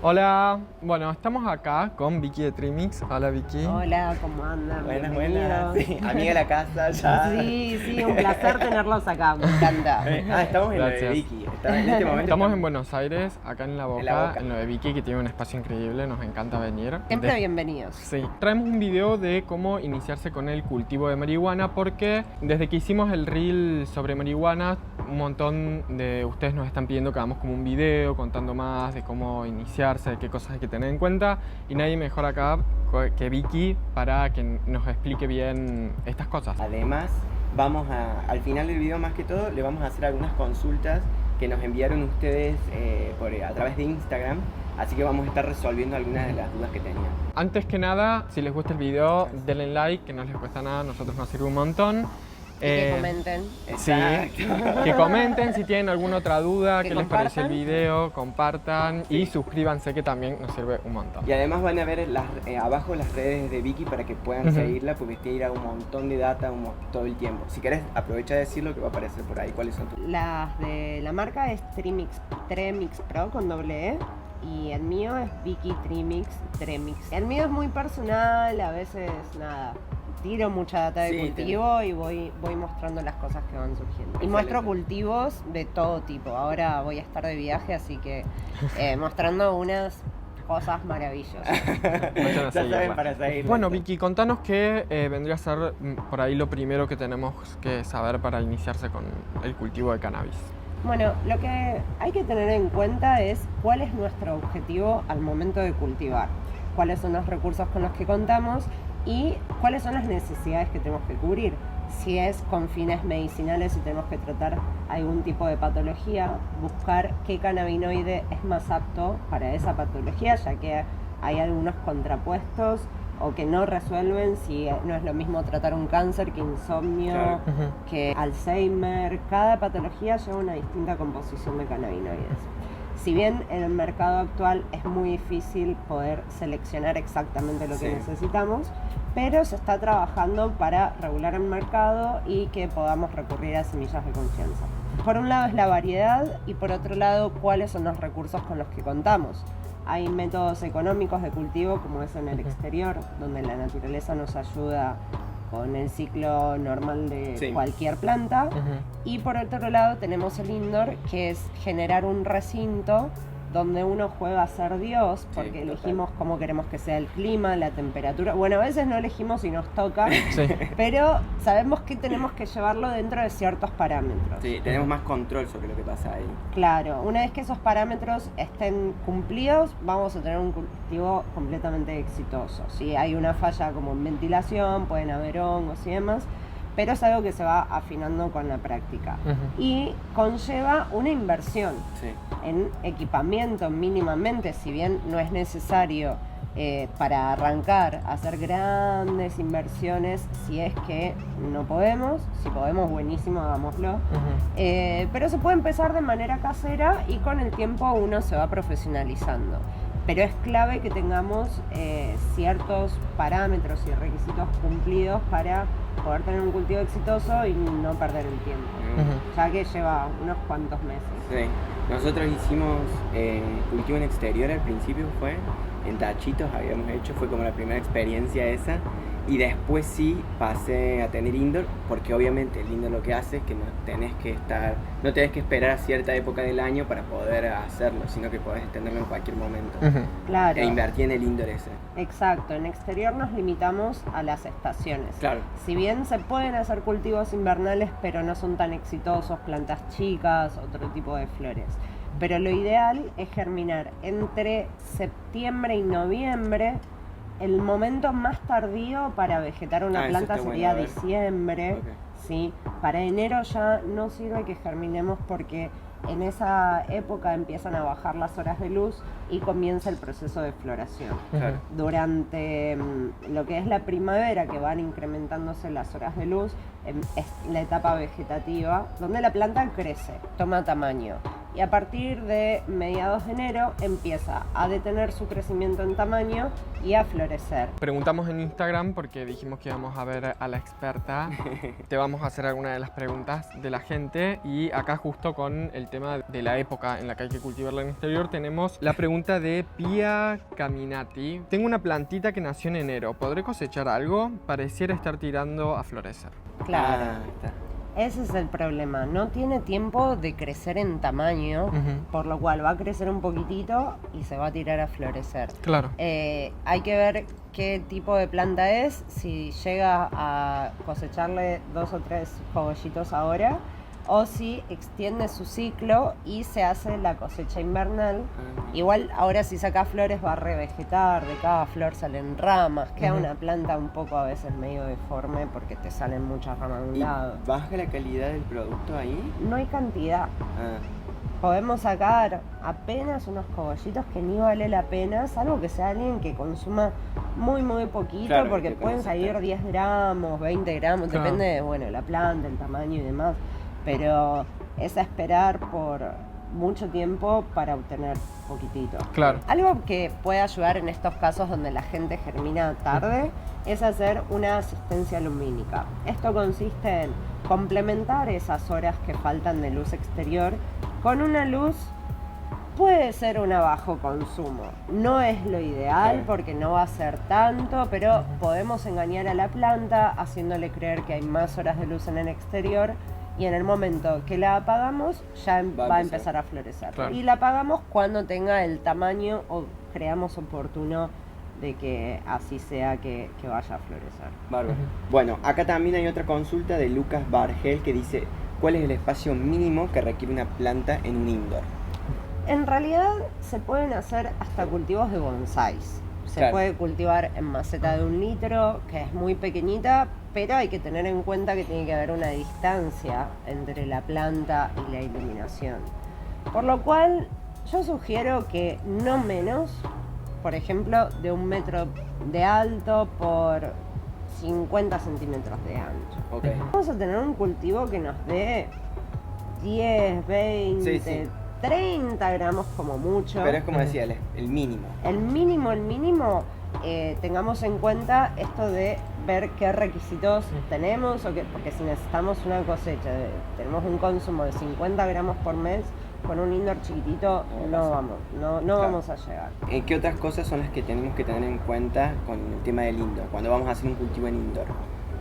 Hola, bueno, estamos acá con Vicky de Trimix. Hola Vicky. Hola, ¿cómo andan? Buenas, Bienvenidos. sí, amiga de la casa ya. Sí, un placer tenerlos acá, me encanta. Estamos en lo de Gracias. Vicky. En este momento Estamos en Buenos Aires, acá en La Boca, En La Boca. en lo de Vicky, que tiene un espacio increíble, nos encanta venir. Siempre bienvenidos. Sí, traemos un video de cómo iniciarse con el cultivo de marihuana porque desde que hicimos el reel sobre marihuana, un montón de ustedes nos están pidiendo que hagamos como un video contando más de cómo iniciarse, de qué cosas hay que tener en cuenta y nadie mejor acá que Vicky para que nos explique bien estas cosas. Además, al final del video más que todo, le vamos a hacer algunas consultas que nos enviaron ustedes a través de Instagram. Así que vamos a estar resolviendo algunas de las dudas que tenían. Antes que nada, si les gusta el video, denle like, que no les cuesta nada, a nosotros nos sirve un montón. Y que comenten. Sí, que comenten si tienen alguna otra duda, Que qué les pareció el compartan. video, compartan y suscríbanse, que también nos sirve un montón. Y además van a ver abajo las redes de Vicky para que puedan Ujú. seguirla, porque tira un montón de data todo el tiempo. Si querés, aprovecha de decir lo que va a aparecer por ahí. ¿Cuáles son tus? Las de la marca es Tremix Pro con doble E. Y el mío es Vicky Tremix. El mío es muy personal, a veces nada. Tiro mucha data de Sí, cultivo y voy mostrando las cosas que van surgiendo. Y Excelente. muestro cultivos de todo tipo. Ahora voy a estar de viaje, así que mostrando unas cosas maravillosas. Vayan a Ya seguirla. saben para seguirla. Bueno, Vicky, contanos qué vendría a ser por ahí lo primero que tenemos que saber para iniciarse con el cultivo de cannabis. Bueno, lo que hay que tener en cuenta es cuál es nuestro objetivo al momento de cultivar, cuáles son los recursos con los que contamos y cuáles son las necesidades que tenemos que cubrir. Si es con fines medicinales y tenemos que tratar algún tipo de patología, buscar qué cannabinoide es más apto para esa patología, ya que hay algunos contrapuestos o que no resuelven. Si no es lo mismo tratar un cáncer que insomnio, Claro. que Alzheimer. Cada patología lleva una distinta composición de cannabinoides. Si bien en el mercado actual es muy difícil poder seleccionar exactamente lo que Sí. necesitamos, pero se está trabajando para regular el mercado y que podamos recurrir a semillas de confianza. Por un lado es la variedad y por otro lado cuáles son los recursos con los que contamos. Hay métodos económicos de cultivo como es en el exterior, donde la naturaleza nos ayuda con el ciclo normal de Sí. cualquier planta. Y por otro lado tenemos el indoor, que es generar un recinto donde uno juega a ser Dios, porque Sí, elegimos cómo queremos que sea el clima, la temperatura. Bueno, a veces no elegimos y nos toca, Sí. pero sabemos que tenemos que llevarlo dentro de ciertos parámetros. Sí, tenemos más control sobre lo que pasa ahí. Claro, una vez que esos parámetros estén cumplidos, vamos a tener un cultivo completamente exitoso. Si hay una falla como en ventilación, pueden haber hongos y demás, pero es algo que se va afinando con la práctica. Y conlleva una inversión Sí. en equipamiento mínimamente, si bien no es necesario para arrancar hacer grandes inversiones si es que no podemos. Si podemos, buenísimo, hagámoslo. Pero se puede empezar de manera casera y con el tiempo uno se va profesionalizando. Pero es clave que tengamos ciertos parámetros y requisitos cumplidos para poder tener un cultivo exitoso y no perder el tiempo, ya que lleva unos cuantos meses. Sí. Nosotros hicimos cultivo en exterior al principio, fue en tachitos habíamos hecho, fue como la primera experiencia esa. Y después sí pasé a tener indoor, porque obviamente el indoor lo que hace es que no tenés que esperar a cierta época del año para poder hacerlo, sino que podés tenerlo en cualquier momento. Claro. E invertí en el indoor ese. Exacto, en exterior nos limitamos a las estaciones. Claro. Si bien se pueden hacer cultivos invernales, pero no son tan exitosos, plantas chicas, otro tipo de flores. Pero lo ideal es germinar entre septiembre y noviembre. El momento más tardío para vegetar una Eso planta está sería bueno, a ver. diciembre. Ok. ¿Sí? Para enero ya no sirve que germinemos porque en esa época empiezan a bajar las horas de luz y comienza el proceso de floración. Claro. Durante lo que es la primavera, que van incrementándose las horas de luz, es la etapa vegetativa, donde la planta crece, toma tamaño. y a partir de mediados de enero empieza a detener su crecimiento en tamaño y a florecer. Preguntamos en Instagram porque dijimos que íbamos a ver a la experta. Te vamos a hacer alguna de las preguntas de la gente y acá justo con el tema de la época en la que hay que cultivarla en el exterior tenemos la pregunta de Pia Caminati. Tengo una plantita que nació en enero. ¿Podré cosechar algo? Pareciera estar tirando a florecer. Claro. Ah, está. Ese es el problema, no tiene tiempo de crecer en tamaño, por lo cual va a crecer un poquitito y se va a tirar a florecer. Claro. Hay que ver qué tipo de planta es, si llega a cosecharle 2 o 3 cogollitos ahora, o si extiende su ciclo y se hace la cosecha invernal. Igual ahora si saca flores va a revegetar, de cada flor salen ramas, queda una planta un poco a veces medio deforme porque te salen muchas ramas de un ¿Y lado. baja la calidad del producto ahí? No hay cantidad. Ah, Podemos sacar apenas unos cogollitos que ni vale la pena, salvo que sea alguien que consuma muy poquito, Claro, porque que pueden conoce salir tanto. 10 gramos, 20 gramos, Claro. depende de bueno, la planta, el tamaño y demás. Pero es a esperar por mucho tiempo para obtener poquitito. Claro. Algo que puede ayudar en estos casos donde la gente germina tarde es hacer una asistencia lumínica. Esto consiste en complementar esas horas que faltan de luz exterior con una luz, puede ser una bajo consumo. No es lo ideal Claro. porque no va a ser tanto, pero podemos engañar a la planta haciéndole creer que hay más horas de luz en el exterior y en el momento que la apagamos ya va a empezar a florecer. Claro. Y la apagamos cuando tenga el tamaño o creamos oportuno de que así sea que vaya a florecer. bárbaro. Bueno, acá también hay otra consulta de Lucas Bargel que dice: ¿cuál es el espacio mínimo que requiere una planta en un indoor? En realidad se pueden hacer hasta cultivos de bonsáis. Se Claro. puede cultivar en maceta de 1 litro, que es muy pequeñita, pero hay que tener en cuenta que tiene que haber una distancia entre la planta y la iluminación. Por lo cual, yo sugiero que no menos, por ejemplo, de 1 metro de alto por 50 centímetros de ancho. Ok. Vamos a tener un cultivo que nos dé 10, 20, Sí, sí. 30 gramos como mucho. Pero es como decía, el mínimo. El mínimo, tengamos en cuenta esto de ver qué requisitos tenemos, porque si necesitamos una cosecha, tenemos un consumo de 50 gramos por mes, con un indoor chiquitito no vamos a llegar. ¿Qué otras cosas son las que tenemos que tener en cuenta con el tema del indoor? Cuando vamos a hacer un cultivo en indoor,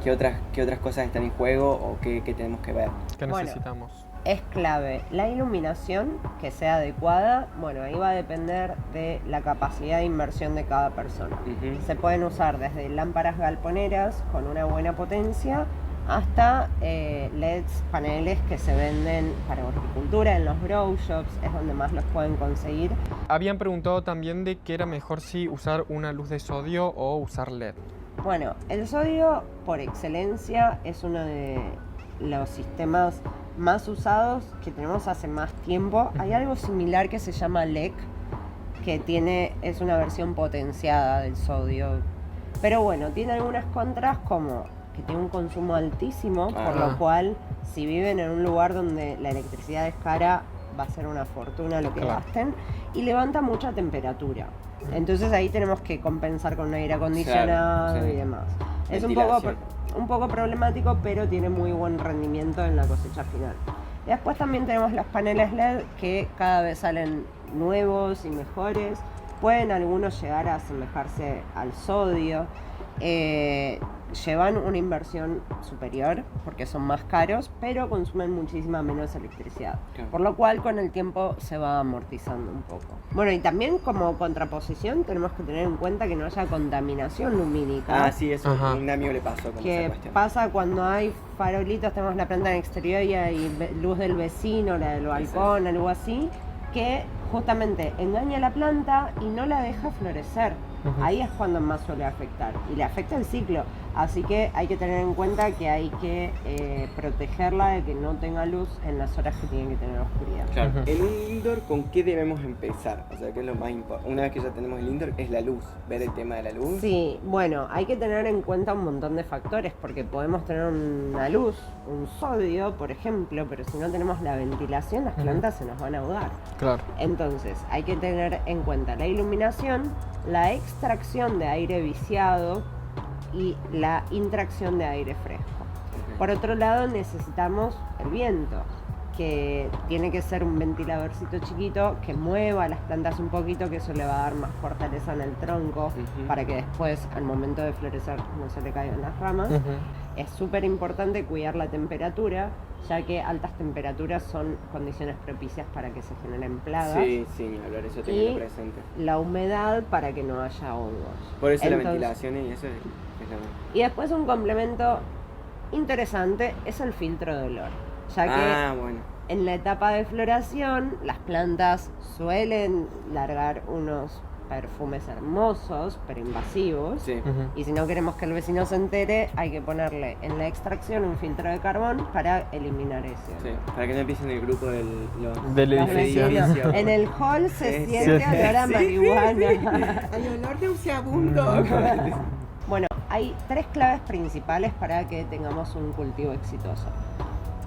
¿qué otras cosas están en juego o qué tenemos que ver? ¿Qué Bueno. necesitamos? Es clave la iluminación, que sea adecuada. Bueno, ahí va a depender de la capacidad de inversión de cada persona. Ujú. Se pueden usar desde lámparas galponeras con una buena potencia hasta LEDs, paneles que se venden para horticultura en los grow shops, es donde más los pueden conseguir. Habían preguntado también de que era mejor si usar una luz de sodio o usar LED. Bueno, el sodio por excelencia es uno de los sistemas más usados que tenemos hace más tiempo. Hay algo similar que se llama LEC, que es una versión potenciada del sodio. Pero bueno, tiene algunas contras como que tiene un consumo altísimo, por lo cual si viven en un lugar donde la electricidad es cara, va a ser una fortuna lo que gasten, y levanta mucha temperatura. Entonces ahí tenemos que compensar con un aire acondicionado Claro, sí. y demás. Es Ventilación. un poco problemático, pero tiene muy buen rendimiento en la cosecha final. Después también tenemos los paneles LED que cada vez salen nuevos y mejores. Pueden algunos llegar a asemejarse al sodio. Llevan una inversión superior porque son más caros, pero consumen muchísima menos electricidad. Claro. Por lo cual con el tiempo se va amortizando un poco. Bueno, y también como contraposición tenemos que tener en cuenta que no haya contaminación lumínica. Ah, sí, eso Ajá. a un amigo le pasó con esa Que cuestión. pasa cuando hay farolitos, tenemos la planta en exterior y hay luz del vecino, la del balcón, algo así, que justamente engaña a la planta y no la deja florecer. Ahí es cuando más suele afectar. Y le afecta el ciclo. Así que hay que tener en cuenta que hay que protegerla de que no tenga luz en las horas que tienen que tener oscuridad. Claro. Ujú. En un indoor, ¿con qué debemos empezar? O sea, ¿qué es lo más importante? Una vez que ya tenemos el indoor, es la luz, ver el tema de la luz. Sí, bueno, hay que tener en cuenta un montón de factores porque podemos tener una luz, un sodio, por ejemplo, pero si no tenemos la ventilación, las plantas se nos van a ahogar. Claro. Entonces, hay que tener en cuenta la iluminación, la extracción de aire viciado y la intracción de aire fresco. Ok. Por otro lado, necesitamos el viento, que tiene que ser un ventiladorcito chiquito que mueva las plantas un poquito, que eso le va a dar más fortaleza en el tronco Ujú. para que después, al momento de florecer, no se le caigan las ramas. Ujú. Es súper importante cuidar la temperatura, ya que altas temperaturas son condiciones propicias para que se generen plagas. Sí, sí, ni hablar, eso Y tengo presente. la humedad para que no haya hongos. Por eso la Entonces- ventilación y eso es lo... Y después un complemento interesante es el filtro de olor, ya que Ah, bueno. en la etapa de floración las plantas suelen largar unos perfumes hermosos pero invasivos. Sí. Ujú. Y si no queremos que el vecino se entere, hay que ponerle en la extracción un filtro de carbón para eliminar ese Sí, olor. para que no empiecen el grupo del Del Los edificio. vecinos, en el hall se Sí, siente sí. olor a Sí, marihuana. Hay olor nauseabundo. Bueno, hay 3 claves principales para que tengamos un cultivo exitoso.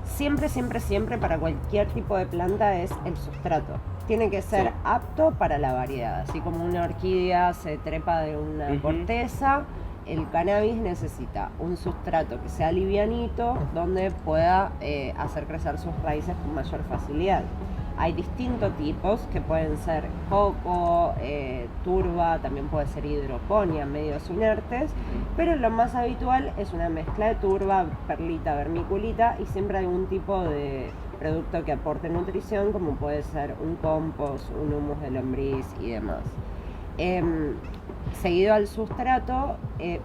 Siempre, siempre, siempre para cualquier tipo de planta es el sustrato. Tiene que ser Sí. apto para la variedad. Así como una orquídea se trepa de una Ujú. corteza, el cannabis necesita un sustrato que sea livianito, donde pueda hacer crecer sus raíces con mayor facilidad. Hay distintos tipos que pueden ser coco, turba, también puede ser hidroponía, medios inertes, pero lo más habitual es una mezcla de turba, perlita, vermiculita y siempre algún tipo de producto que aporte nutrición, como puede ser un compost, un humus de lombriz y demás. Seguido al sustrato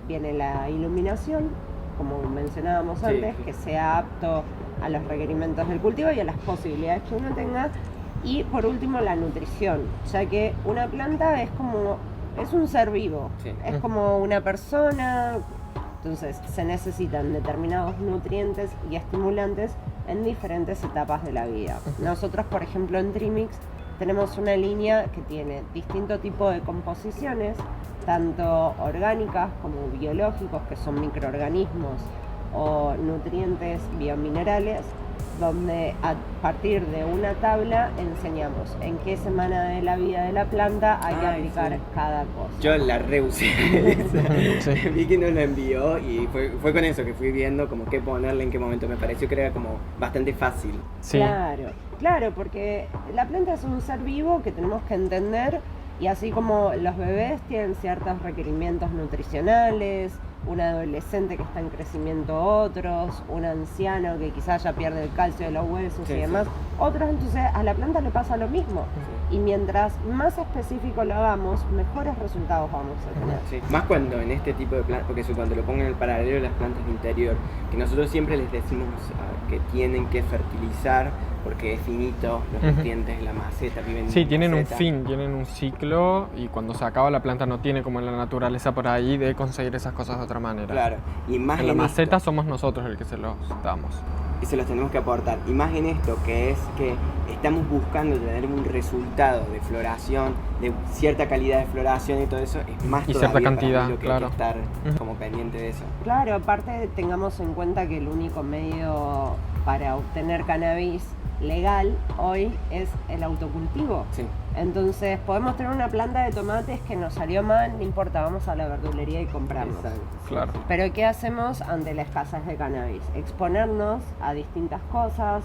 viene la iluminación, como mencionábamos Sí, antes, sí. que sea apto a los requerimientos del cultivo y a las posibilidades que uno tenga. Y por último la nutrición, ya que una planta es un ser vivo, Sí. es como una persona, entonces se necesitan determinados nutrientes y estimulantes en diferentes etapas de la vida. Nosotros, por ejemplo, en Trimix tenemos una línea que tiene distinto tipo de composiciones, tanto orgánicas como biológicos, que son microorganismos o nutrientes biominerales, donde a partir de una tabla enseñamos en qué semana de la vida de la planta hay que Ay, aplicar sí. cada cosa. Yo la reusé. Sí. Vi que nos la envió y fue con eso que fui viendo como qué ponerle en qué momento. Me pareció que era como bastante fácil. Sí. Claro, porque la planta es un ser vivo que tenemos que entender, y así como los bebés tienen ciertos requerimientos nutricionales, un adolescente que está en crecimiento otros, un anciano que quizás ya pierde el calcio de los huesos Sí, y sí. demás, otros, entonces a la planta le pasa lo mismo. Y mientras más específico lo hagamos, mejores resultados vamos a tener. Sí. Más cuando en este tipo de plantas, porque cuando lo pongan en el paralelo de las plantas de interior, que nosotros siempre les decimos que tienen que fertilizar porque es finito, los Ujú. nutrientes de la maceta viven en Sí, la tienen un maceta. fin, tienen un ciclo y cuando se acaba la planta no tiene como en la naturaleza por ahí de conseguir esas cosas de otra manera. Claro, y más En la esto. maceta somos nosotros el que se los damos. Y se los tenemos que aportar. Y más en esto, que es que estamos buscando tener un resultado de floración, de cierta calidad de floración y todo eso, es más Y todavía cierta para mí cantidad, lo que claro. hay que estar Ujú. como pendiente de eso. Claro, aparte tengamos en cuenta que el único medio para obtener cannabis legal hoy es el autocultivo. Sí. Entonces podemos tener una planta de tomates que nos salió mal, no importa, vamos a la verdulería y compramos. Exacto. Claro. Pero ¿qué hacemos ante la escasez de cannabis? Exponernos a distintas cosas,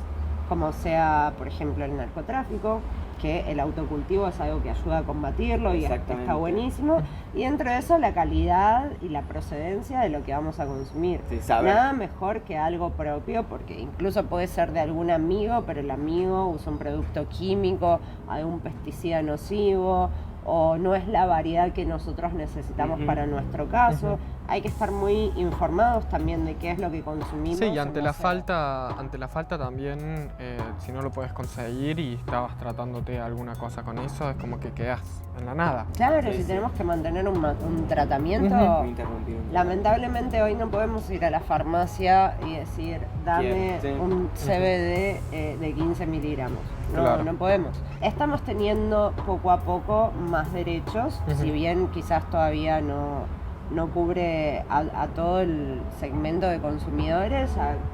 como sea, por ejemplo, el narcotráfico, que el autocultivo es algo que ayuda a combatirlo y Exactamente. está buenísimo. Y dentro de eso la calidad y la procedencia de lo que vamos a consumir. Sí, saber. Nada mejor que algo propio, porque incluso puede ser de algún amigo, pero el amigo usa un producto químico, algún pesticida nocivo, o no es la variedad que nosotros necesitamos para nuestro caso. Hay que estar muy informados también de qué es lo que consumimos. Sí, y ante la falta también, si no lo puedes conseguir y estabas tratándote alguna cosa con eso, es como que quedas en la nada. Claro, Sí, si sí. tenemos que mantener un tratamiento, Me interrumpí. lamentablemente hoy no podemos ir a la farmacia y decir, dame Sí. un CBD de 15 miligramos. No, Claro. no podemos. Estamos teniendo poco a poco más derechos, si bien quizás todavía no cubre a todo el segmento de consumidores,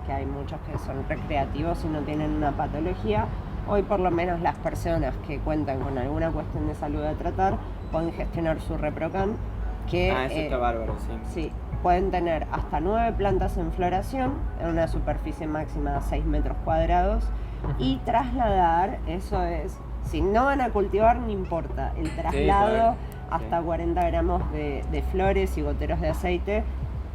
que hay muchos que son recreativos y no tienen una patología. Hoy por lo menos las personas que cuentan con alguna cuestión de salud a tratar pueden gestionar su ReproCan, que Eso está bárbaro, sí. sí, pueden tener hasta 9 plantas en floración en una superficie máxima de 6 metros cuadrados y trasladar, eso es, si no van a cultivar no importa, el traslado hasta 40 gramos de flores y goteros de aceite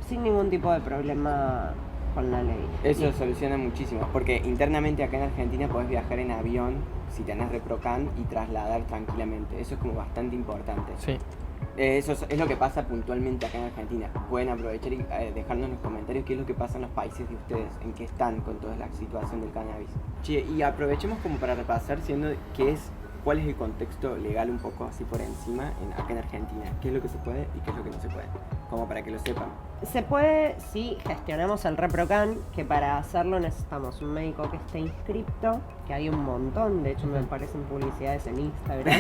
sin ningún tipo de problema con la ley. Eso soluciona muchísimo, porque internamente acá en Argentina podés viajar en avión si tenés ReproCan y trasladar tranquilamente. Eso es como bastante importante. Sí. Eso es lo que pasa puntualmente acá en Argentina. Pueden aprovechar y dejarnos en los comentarios qué es lo que pasa en los países de ustedes, en qué están con toda la situación del cannabis. Che, y aprovechemos como para repasar, cuál es el contexto legal un poco así por encima acá en Argentina. ¿Qué es lo que se puede y qué es lo que no se puede? Como para que lo sepan. Se puede si gestionamos el ReproCan, que para hacerlo necesitamos un médico que esté inscripto, que hay un montón, de hecho me aparecen publicidades en Instagram,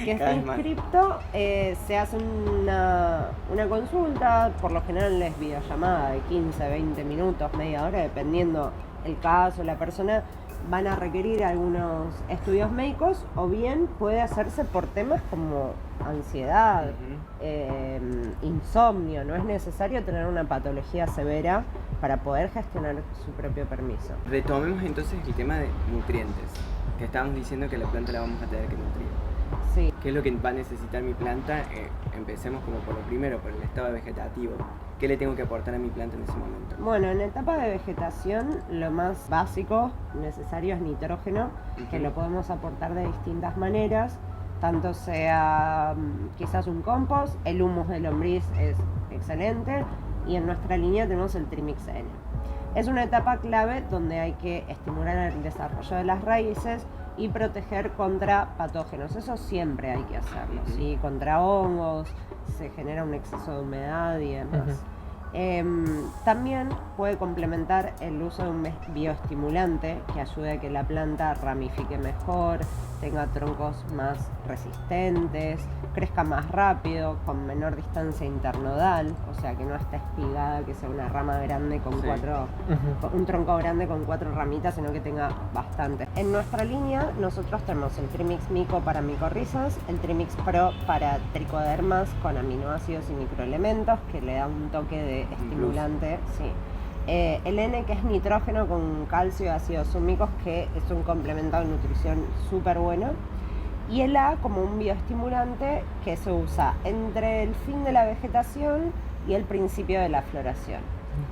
que esté Cada vez más. inscripto, se hace una consulta, por lo general es videollamada de 15, 20 minutos, media hora, dependiendo el caso, la persona. Van a requerir algunos estudios médicos o bien puede hacerse por temas como ansiedad, insomnio. No es necesario tener una patología severa para poder gestionar su propio permiso. Retomemos entonces el tema de nutrientes, que estábamos diciendo que la planta la vamos a tener que nutrir. Sí. ¿Qué es lo que va a necesitar mi planta? Empecemos como por lo primero, por el estado vegetativo. ¿Qué le tengo que aportar a mi planta en ese momento? Bueno, en etapa de vegetación lo más básico necesario es nitrógeno, que lo podemos aportar de distintas maneras, tanto sea quizás un compost, el humus de lombriz es excelente y en nuestra línea tenemos el Trimix N. Es una etapa clave donde hay que estimular el desarrollo de las raíces y proteger contra patógenos. Eso siempre hay que hacerlo, ¿sí? Contra hongos, se genera un exceso de humedad y demás. También puede complementar el uso de un bioestimulante que ayude a que la planta ramifique mejor, tenga troncos más resistentes, crezca más rápido, con menor distancia internodal, o sea que no esté espigada, que sea una rama grande con un tronco grande con 4 ramitas, sino que tenga bastante. En nuestra línea nosotros tenemos el Trimix Mico para micorrizas, el Trimix Pro para tricodermas con aminoácidos y microelementos que le da un toque de estimulante, sí. El N, que es nitrógeno con calcio y ácidos húmicos, que es un complemento de nutrición súper bueno. Y el A como un bioestimulante que se usa entre el fin de la vegetación y el principio de la floración.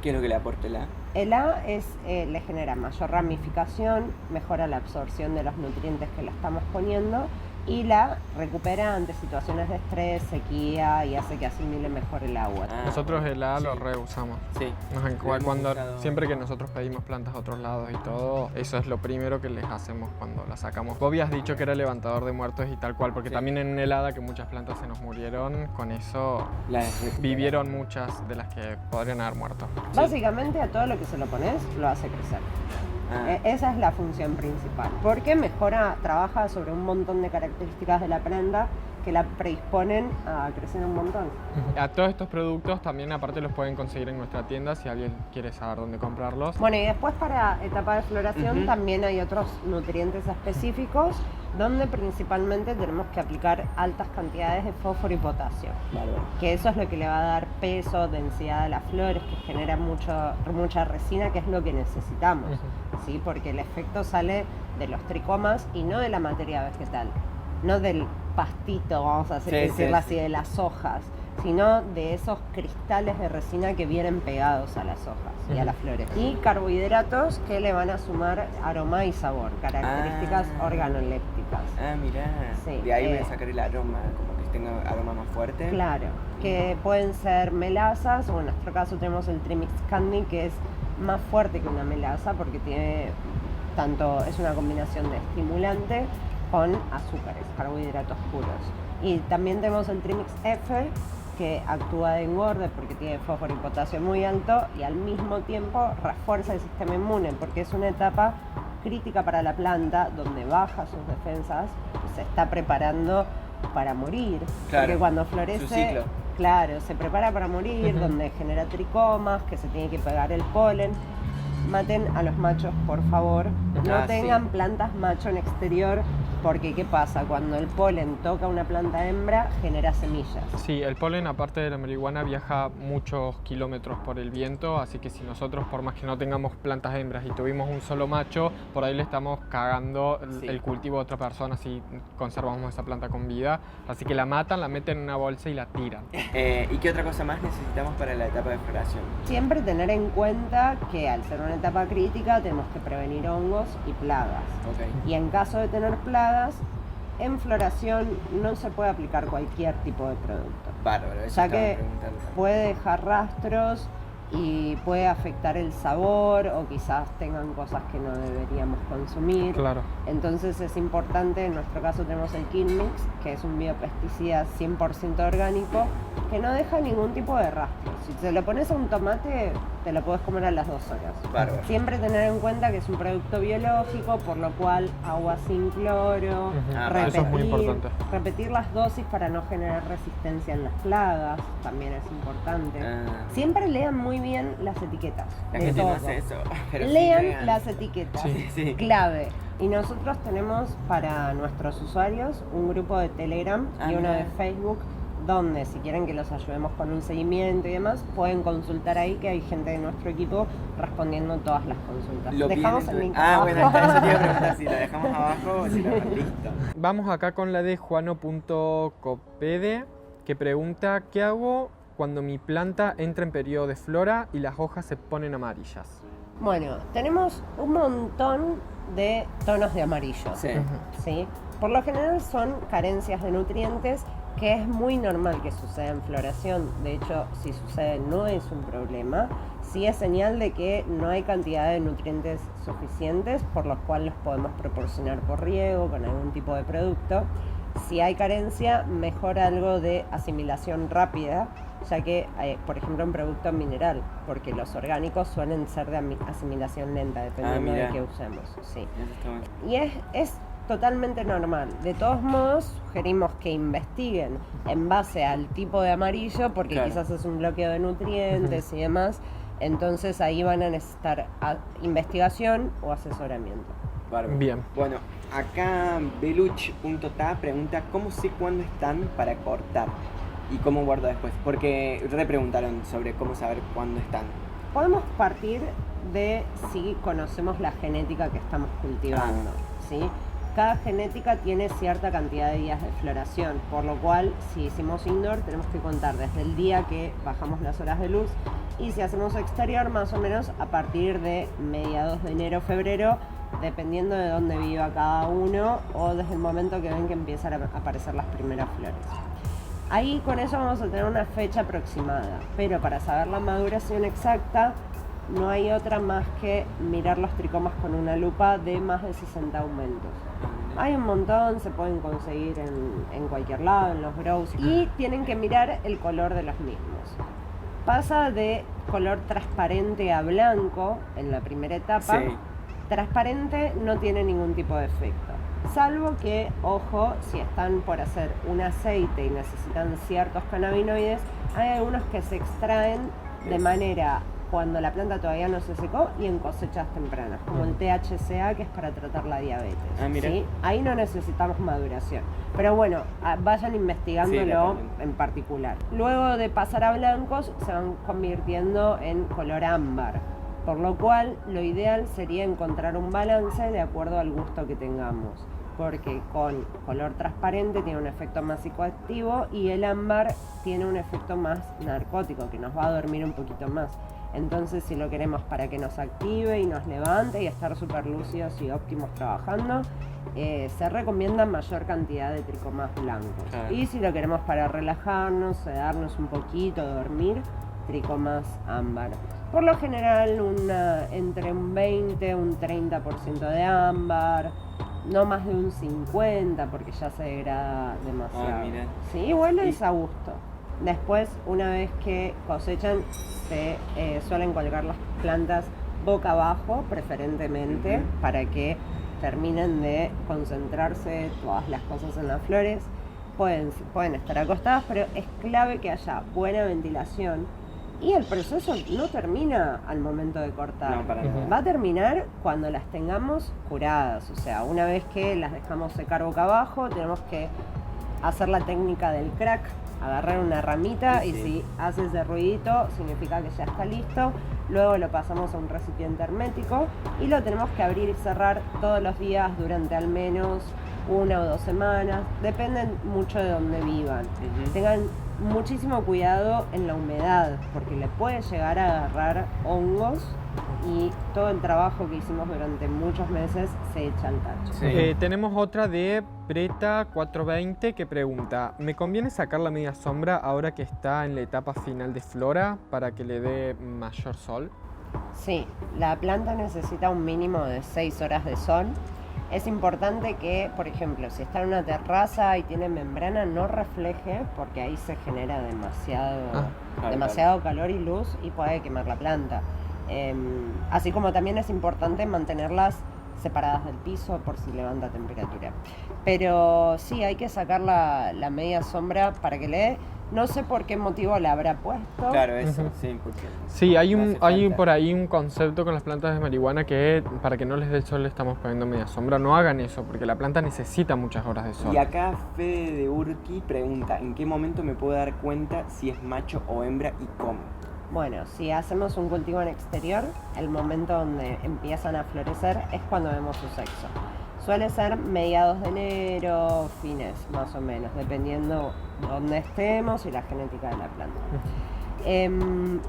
¿Qué es lo que le aporta el A? El A le genera mayor ramificación, mejora la absorción de los nutrientes que le estamos poniendo y la recupera ante situaciones de estrés, sequía y hace que asimile mejor el agua. Nosotros el A lo reusamos. Sí. Siempre que nosotros pedimos plantas a otros lados y todo, eso es lo primero que les hacemos cuando las sacamos. Vos habías dicho que era levantador de muertos y tal cual, porque también en helada que muchas plantas se nos murieron, con eso vivieron muchas de las que podrían haber muerto. Básicamente a todo lo que se lo pones lo hace crecer. Esa es la función principal, porque trabaja sobre un montón de características de la planta que la predisponen a crecer un montón. A todos estos productos también aparte los pueden conseguir en nuestra tienda si alguien quiere saber dónde comprarlos. Bueno, y después para etapa de floración también hay otros nutrientes específicos donde principalmente tenemos que aplicar altas cantidades de fósforo y potasio. Que eso es lo que le va a dar peso, densidad a las flores, que genera mucha resina, que es lo que necesitamos, ¿sí? Porque el efecto sale de los tricomas y no de la materia vegetal, no del pastito, vamos a decirlo así, de las hojas. sino de esos cristales de resina que vienen pegados a las hojas y a las flores. Y carbohidratos que le van a sumar aroma y sabor, características organolépticas. Ah, mirá. Sí, De ahí voy a sacar el aroma, como que tenga aroma más fuerte. Claro, que pueden ser melazas, o en nuestro caso tenemos el Trimix Candy, que es más fuerte que una melaza porque tiene es una combinación de estimulante con azúcares, carbohidratos puros. Y también tenemos el Trimix F, que actúa de engorde porque tiene fósforo y potasio muy alto y al mismo tiempo refuerza el sistema inmune porque es una etapa crítica para la planta donde baja sus defensas y se está preparando para morir. Claro, porque cuando su florece, ciclo. claro, se prepara para morir, donde genera tricomas, que se tiene que pegar el polen. Maten a los machos, por favor. No tengan plantas macho en exterior, porque ¿qué pasa? Cuando el polen toca una planta hembra, genera semillas. Sí, el polen, aparte de la marihuana, viaja muchos kilómetros por el viento, así que si nosotros, por más que no tengamos plantas hembras y tuvimos un solo macho, por ahí le estamos cagando el cultivo de otra persona si conservamos esa planta con vida. Así que la matan, la meten en una bolsa y la tiran. ¿Y qué otra cosa más necesitamos para la etapa de floración? Siempre tener en cuenta que al ser una etapa crítica tenemos que prevenir hongos y plagas. Okay. Y en caso de tener plagas, en floración no se puede aplicar cualquier tipo de producto. Bárbaro, eso Ya estaba que preguntando. puede dejar rastros y puede afectar el sabor o quizás tengan cosas que no deberíamos consumir. Claro. Entonces es importante, en nuestro caso tenemos el Kinmix, que es un biopesticida 100% orgánico, que no deja ningún tipo de rastro. Si te lo pones a un tomate, te lo puedes comer a las 2 horas. Bárbaro. Siempre tener en cuenta que es un producto biológico, por lo cual agua sin cloro, Eso es muy importante. repetir las dosis para no generar resistencia en las plagas, también es importante. Siempre lean muy bien las etiquetas. La de gente todo. no hace eso. Pero sí Lean lean. las etiquetas, Sí. clave. Y nosotros tenemos para nuestros usuarios un grupo de Telegram y uno mirá. de Facebook, donde si quieren que los ayudemos con un seguimiento y demás, pueden consultar ahí, que hay gente de nuestro equipo respondiendo todas las consultas. Lo Dejamos piden el link en abajo. bueno, está, eso te iba a preguntar si lo dejamos abajo o si lo listo. Vamos acá con la de Juano.copede, que pregunta: ¿qué hago cuando mi planta entra en periodo de flora y las hojas se ponen amarillas? Bueno, tenemos un montón de tonos de amarillo. Sí. ¿Sí? Por lo general son carencias de nutrientes, que es muy normal que suceda en floración. De hecho, si sucede no es un problema. Sí es señal de que no hay cantidad de nutrientes suficientes, por los cuales los podemos proporcionar por riego, con algún tipo de producto. Si hay carencia, mejor algo de asimilación rápida, ya que, por ejemplo, un producto mineral, porque los orgánicos suelen ser de asimilación lenta, dependiendo de qué usemos. Sí. Eso está bueno. Y es totalmente normal. De todos modos, sugerimos que investiguen en base al tipo de amarillo, porque Claro. quizás es un bloqueo de nutrientes y demás. Entonces ahí van a necesitar investigación o asesoramiento. Bárbaro. Bien. Bueno, acá beluch.ta pregunta: ¿cómo sé cuándo están para cortar? ¿Y cómo guardo después? Porque te preguntaron sobre cómo saber cuándo están. Podemos partir de si conocemos la genética que estamos cultivando, ¿sí? Cada genética tiene cierta cantidad de días de floración, por lo cual si hicimos indoor tenemos que contar desde el día que bajamos las horas de luz, y si hacemos exterior más o menos a partir de mediados de enero, febrero, dependiendo de dónde viva cada uno o desde el momento que ven que empiezan a aparecer las primeras flores. Ahí con eso vamos a tener una fecha aproximada, pero para saber la maduración exacta no hay otra más que mirar los tricomas con una lupa de más de 60 aumentos. Hay un montón, se pueden conseguir en cualquier lado, en los grows, y tienen que mirar el color de los mismos. Pasa de color transparente a blanco en la primera etapa. Sí. Transparente no tiene ningún tipo de efecto, salvo que, ojo, si están por hacer un aceite y necesitan ciertos cannabinoides, hay algunos que se extraen de manera cuando la planta todavía no se secó y en cosechas tempranas, como el THCA, que es para tratar la diabetes. Mira. ¿Sí? Ahí no necesitamos maduración. Pero bueno, vayan investigándolo en particular. Luego de pasar a blancos, se van convirtiendo en color ámbar, por lo cual lo ideal sería encontrar un balance de acuerdo al gusto que tengamos. porque con color transparente tiene un efecto más psicoactivo y el ámbar tiene un efecto más narcótico, que nos va a dormir un poquito más. Entonces, si lo queremos para que nos active y nos levante y estar súper lúcidos y óptimos trabajando, se recomienda mayor cantidad de tricomas blancos. Claro. Y si lo queremos para relajarnos, sedarnos un poquito, dormir, tricomas ámbar. Por lo general, entre un 20 un 30% de ámbar, no más de un 50% porque ya se degrada demasiado. mira. Sí, igual es a gusto. Después, una vez que cosechan, se suelen colgar las plantas boca abajo, preferentemente, para que terminen de concentrarse todas las cosas en las flores. Pueden estar acostadas, pero es clave que haya buena ventilación. Y el proceso no termina al momento de cortar. No, para nada. Va a terminar cuando las tengamos curadas. O sea, una vez que las dejamos secar boca abajo, tenemos que hacer la técnica del crack, agarrar una ramita Sí. y si hace ese ruidito, significa que ya está listo. Luego lo pasamos a un recipiente hermético y lo tenemos que abrir y cerrar todos los días durante al menos 1 o 2 semanas. Dependen mucho de dónde vivan. Tengan muchísimo cuidado en la humedad, porque le puede llegar a agarrar hongos y todo el trabajo que hicimos durante muchos meses se echa al tacho. Sí. Tenemos otra de Preta 420 que pregunta: ¿me conviene sacar la media sombra ahora que está en la etapa final de flora para que le dé mayor sol? Sí, la planta necesita un mínimo de 6 horas de sol. Es importante que, por ejemplo, si está en una terraza y tiene membrana, no refleje, porque ahí se genera demasiado calor y luz y puede quemar la planta. Así como también es importante mantenerlas separadas del piso por si levanta temperatura. Pero sí, hay que sacar la media sombra para que le dé. No sé por qué motivo la habrá puesto. Claro, eso, sí, porque... Sí, hay no hace hay falta. por ahí un concepto con las plantas de marihuana que para que no les dé el sol le estamos poniendo media sombra. No hagan eso, porque la planta necesita muchas horas de sol. Y acá Fede de Urqui pregunta: ¿en qué momento me puedo dar cuenta si es macho o hembra y cómo? Bueno, si hacemos un cultivo en exterior, el momento donde empiezan a florecer es cuando vemos su sexo. Suele ser mediados de enero, fines más o menos, dependiendo dónde estemos y la genética de la planta.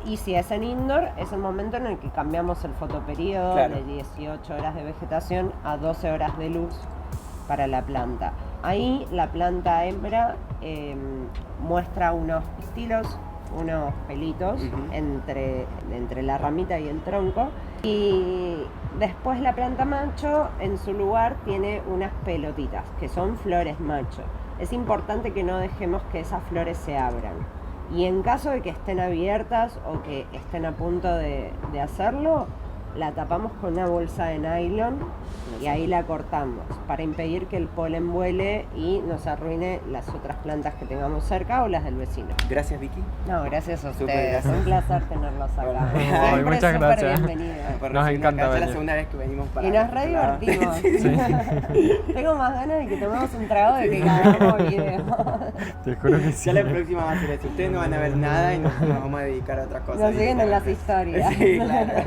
Y si es en indoor, es el momento en el que cambiamos el fotoperíodo Claro. de 18 horas de vegetación a 12 horas de luz para la planta. Ahí la planta hembra muestra unos pistilos, unos pelitos entre la ramita y el tronco, y después la planta macho en su lugar tiene unas pelotitas que son flores macho. Es importante que no dejemos que esas flores se abran, y en caso de que estén abiertas o que estén a punto de hacerlo, la tapamos con una bolsa de nylon y ahí la cortamos para impedir que el polen vuele y nos arruine las otras plantas que tengamos cerca o las del vecino. Gracias, Vicky. No, gracias a Súper ustedes. gracias. Un placer tenerlos acá. Bueno. Siempre Ay, muchas súper gracias. bienvenidos. Por Nos recibirme encanta acá. Ya es la venir. segunda vez que venimos para Y nos este re lado. divertimos. Sí. Tengo más ganas de que tomemos un trago de que grabemos video. Te juro que sí. Ya la próxima va a ser eso. Ustedes no van a ver nada y nos vamos a dedicar a otras cosas. Nos siguen en las historias. Sí, claro.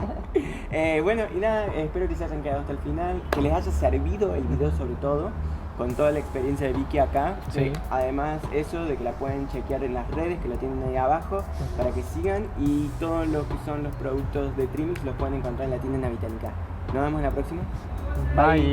Bueno, y nada, espero que se hayan quedado hasta el final, que les haya servido el video sobre todo, con toda la experiencia de Vicky acá. Sí. Además, eso de que la pueden chequear en las redes, que lo tienen ahí abajo, para que sigan, y todo lo que son los productos de Trimix los pueden encontrar en la tienda Naviténica. Nos vemos en la próxima. Bye.